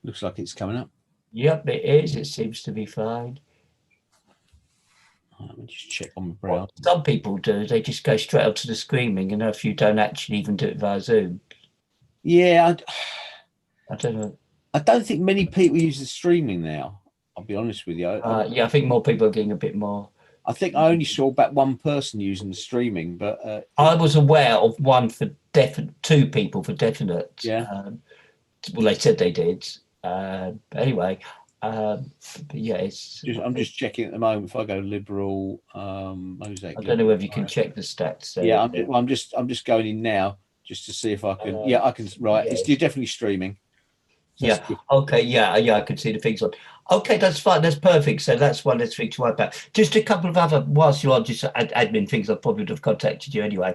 Looks like it's coming up. Yep, it is. It seems to be fine. Let me just check on my What browser. some people do, they just go straight up to the screening, and if you don't actually even do it via Zoom. Yeah, I don't know. I don't think many people use the streaming now. I'll be honest with you. Yeah, I think more people are getting a bit more. I think I only saw about one person using the streaming, but I was aware of one for definite, two people for definite. yeah. Well, they said they did. But anyway, but yeah, I'm just checking at the moment. If I go liberal, I Mosaic don't know liberal. whether you can check the stats there. Yeah, I'm just going in now just to see if I can. Yeah, I can. Right, it's Yes. definitely streaming. So Yeah. Okay. Yeah. I could see the things on. Okay, that's fine. That's perfect. So that's one less thing to worry about. Just a couple of other, whilst you are just admin things, I probably would have contacted you anyway.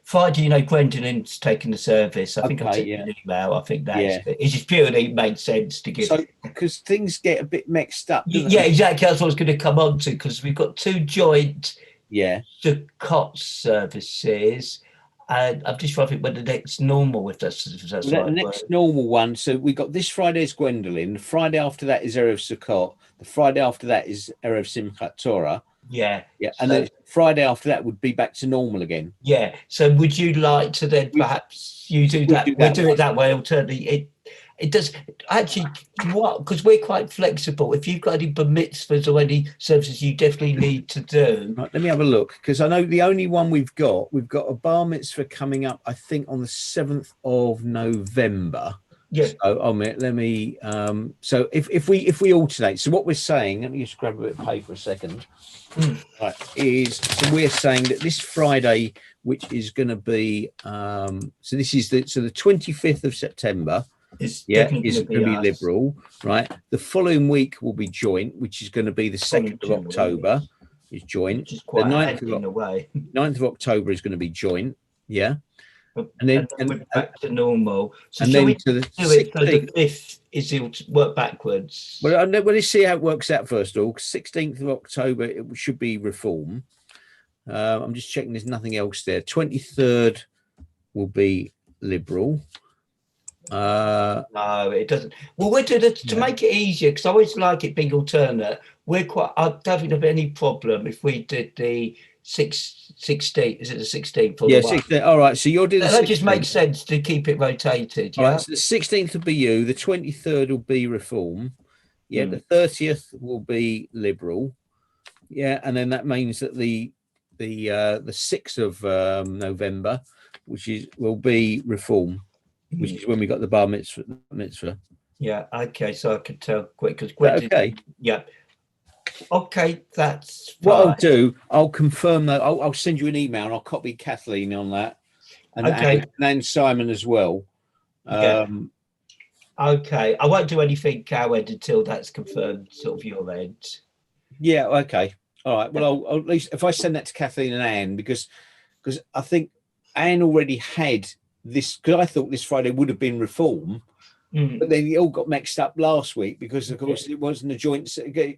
Friday, Gwendolyn's taking the service. I think I okay, sent you yeah, an email. I think that's yeah. it. Just purely made sense to give. So because things get a bit mixed up, don't Yeah, they? exactly. That's what I was going to come on to because we've got two joint Yeah. Sukkot services. And I'm just trying to think when the next normal, if that's Well, the the right next word. normal one. So we got this Friday is Gwendolyn. The Friday after that is Erev Sukkot. The Friday after that is Erev Simchat Torah. Yeah. Yeah, and So then Friday after that would be back to normal again. yeah. So would you like to then We perhaps you do would do that? We'll that do one. it that way. Alternately, it does actually what because we're quite flexible. If you've got any bar mitzvahs or any services you definitely need to do. Right, let me have a look because I know the only one we've got a bar mitzvah coming up, I think on the 7th of November. Yeah. So let me so if we alternate, so what we're saying, let me just grab a bit of paper a second. Right, is so we're saying that this Friday, which is going to be so this is the 25th of September, It's yeah, definitely is going to going be to be us. liberal, right? The following week will be joint, which is going to be the 2nd Following of 2 weeks, October is joint. which is The quite 9th handy in a way. 9th of October is going to be joint, yeah, And and then then we're back to normal. So and shall then we to the do it so the 16th. fifth is it work backwards? Well, let's see how it works out first of all. 16th of October it should be reform. I'm just checking. There's nothing else there. 23rd will be liberal. No, it doesn't. Well, we're doing it to Yeah. make it easier because I always like it being alternate. I don't have any problem if we did the 16th. Is it the 16th for Yeah, the one? 16th. All right. So you'll do the That just 16th. makes sense to keep it rotated. All right. Yeah. So the 16th will be you. The 23rd will be reform. Yeah. Mm. The 30th will be liberal. Yeah, and then that means that the 6th of November, which will be reform, which is when we got the bar mitzvah. Yeah. Okay. So I could tell quick because Okay. Yeah. Okay, that's What I'll fine. do, I'll confirm that. I'll send you an email and I'll copy Kathleen on that, Okay. and Simon as well. Yeah. Okay. I won't do anything our end until that's confirmed, sort of your end. Yeah. Okay. All right. Well, I'll at least if I send that to Kathleen and Anne because I think Anne already had this because I thought this Friday would have been reform. But then it all got mixed up last week because, of course, it wasn't a joint.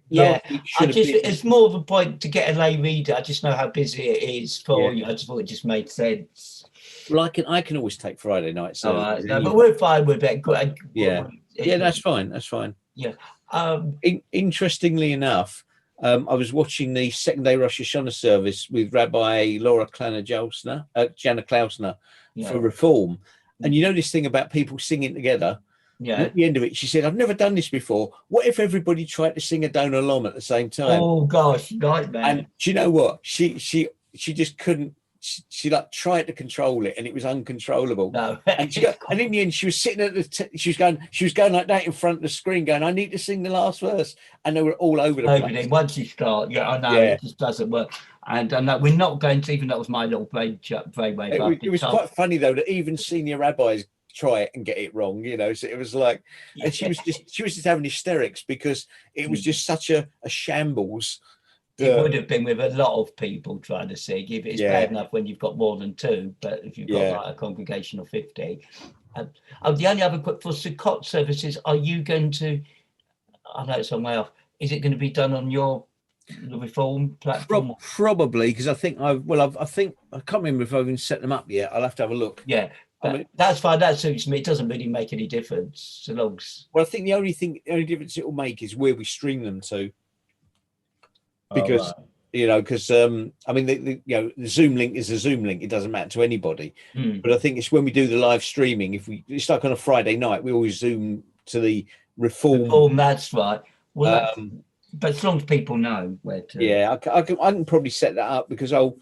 Yeah, Last week should have been. it's more of a point to get a lay reader. I just know how busy it is for Yeah. you. I just thought it just made sense. Well, I can always take Friday night All services. right, no, but we're fine with it. Yeah. Yeah, that's fine. That's fine. Yeah. Interestingly enough, I was watching the second day Rosh Hashanah service with Rabbi Laura Jana Klausner for Reform. And you know this thing about people singing together? Yeah. And at the end of it, she said, I've never done this before. What if everybody tried to sing a Don Olam at the same time? Oh, gosh, nightmare. And do you know what? She just couldn't. She like tried to control it, and it was uncontrollable. No. and in the end, she was sitting at she was going like that in front of the screen, going, "I need to sing the last verse," and they were all over the place. Once you start, I know it just doesn't work. And I know we're not going to, even that was my little brainwave. It was quite funny though that even senior rabbis try it and get it wrong, so it was like, and she was just having hysterics because it was just such a shambles. It would have been with a lot of people trying to sing. It's bad enough when you've got more than two, but if you've got like a congregation of 50. The only other quick for Sukkot services, are you going to, I know it's on way off, is it going to be done on the Reform platform? Probably, because I think I can't remember if I've even set them up yet. I'll have to have a look. Yeah. That's fine. That suits me. It doesn't really make any difference, so long as. Well, I think the only difference it will make is where we stream them to, because because I mean the Zoom link is a Zoom link. It doesn't matter to anybody. But I think it's when we do the live streaming. It's like on a Friday night, we always Zoom to the Reform. Oh, that's right. Well, but as long as people know where to. Yeah, I can probably set that up because I'll.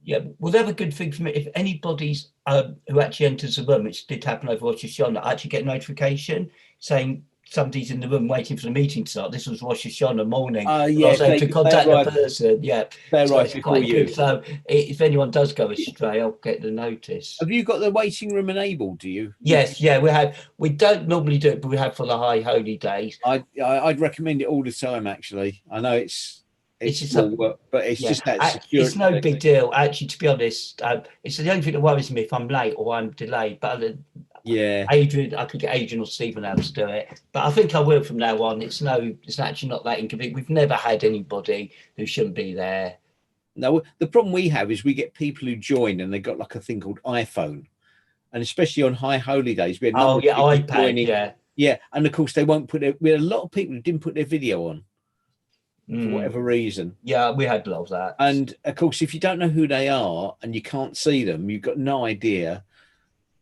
Yeah, well, the other good thing for me, if anybody's who actually enters the room, which did happen over Rosh Hashanah, I actually get a notification saying somebody's in the room waiting for the meeting to start. This was Rosh Hashanah morning. I was able to contact the person. Yeah, they're so right it's before quite you. good. So if anyone does go astray, I'll get the notice. Have you got the waiting room enabled? Do you? Yes, yeah, we have. We don't normally do it, but we have for the high holy days. I'd recommend it all the time. Actually, I know it's small work, but it's just that security. It's no big deal, actually. To be honest, it's the only thing that worries me if I'm late or I'm delayed. But Adrian, I could get Adrian or Stephen else to do it. But I think I will from now on. It's actually not that inconvenient. We've never had anybody who shouldn't be there. No, the problem we have is we get people who join and they got like a thing called iPhone, and especially on high holy days, we had iPad, yeah, and of course they won't we had a lot of people who didn't put their video on. For whatever reason. Yeah, we had a lot of that. And of course, if you don't know who they are and you can't see them, you've got no idea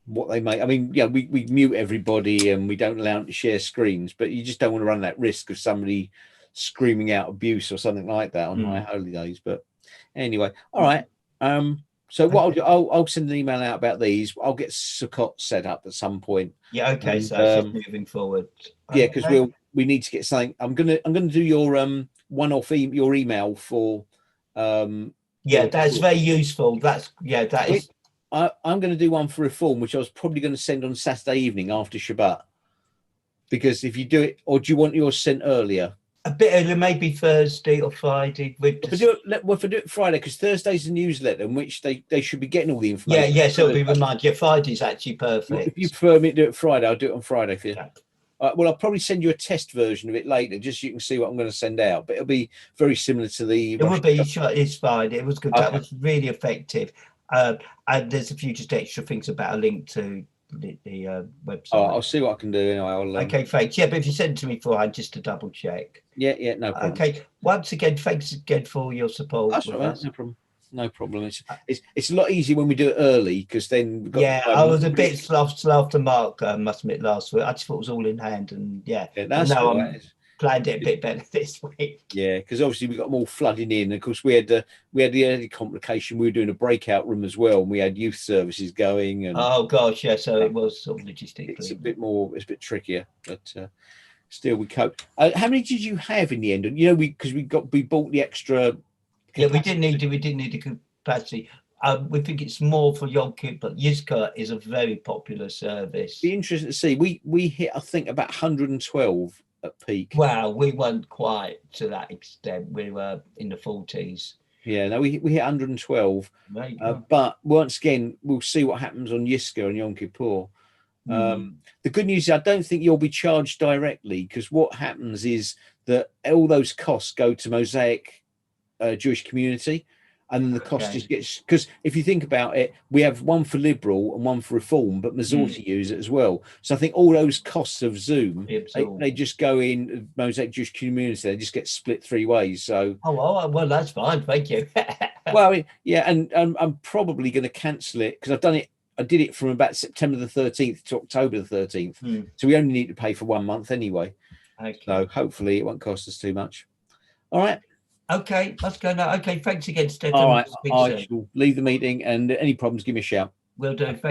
what they make. I mean, yeah, we mute everybody and we don't allow them to share screens, but you just don't want to run that risk of somebody screaming out abuse or something like that on high holy days. But anyway, all right. So what I'll do, I'll send an email out about these. I'll get Sukkot set up at some point. Yeah, okay. And, so it's just moving forward. Yeah, because we need to get something. I'm gonna do your one-off your email for that's very useful. That is. I'm going to do one for Reform, which I was probably going to send on Saturday evening after Shabbat, because if you do it, or do you want yours sent earlier? A bit earlier, maybe Thursday or Friday. If I do it Friday, because Thursday's a newsletter in which they should be getting all the information. Yeah, so it'll be reminded. Yeah, Friday's actually perfect. If you prefer me to do it Friday, I'll do it on Friday for you. Yeah. Well, I'll probably send you a test version of it later, just so you can see what I'm going to send out. But it'll be very similar to the. It would be. It's fine. It was good. Okay. That was really effective. And there's a few just extra things about a link to the website. Oh, I'll see what I can do anyway. Okay, thanks. Yeah, but if you send it to me beforehand, just to double check. Yeah, no problem. Okay, once again, thanks again for all your support. That's all right. No problem. It's a lot easier when we do it early, because then I was a bit slow after Mark, must admit, last week. I just thought it was all in hand, and that's all right. Planned it a bit better this week. Yeah, because obviously we got them all flooding in. Of course, we had the early complication. We were doing a breakout room as well, and we had youth services going. And oh gosh, yeah. So it was sort of logistically. It's a bit trickier, but still we cope. How many did you have in the end? And we bought the extra. Capacity. Yeah, we didn't need the capacity. We think it's more for Yom Kippur, but Yizkor is a very popular service. Be interesting to see. We hit, I think, about 112 at peak. Wow, we weren't quite to that extent. We were in the 40s. Yeah, no, we hit 112. But once again, we'll see what happens on Yizkor and Yom Kippur. The good news is I don't think you'll be charged directly, because what happens is that all those costs go to Mosaic Jewish community, and then the cost just gets, because if you think about it, we have one for liberal and one for reform, but Masorti use it as well. So I think all those costs of Zoom, they just go in Mosaic Jewish community. They just get split 3 ways. So well, that's fine. Thank you. Well, yeah, and I'm probably going to cancel it, because I did it from about September the 13th to October the 13th. So we only need to pay for 1 month anyway. Okay. So hopefully it won't cost us too much. All right. Okay, let's go now. Okay, thanks again, Stefan. All right, I shall leave the meeting, and any problems, give me a shout. Will do. Thank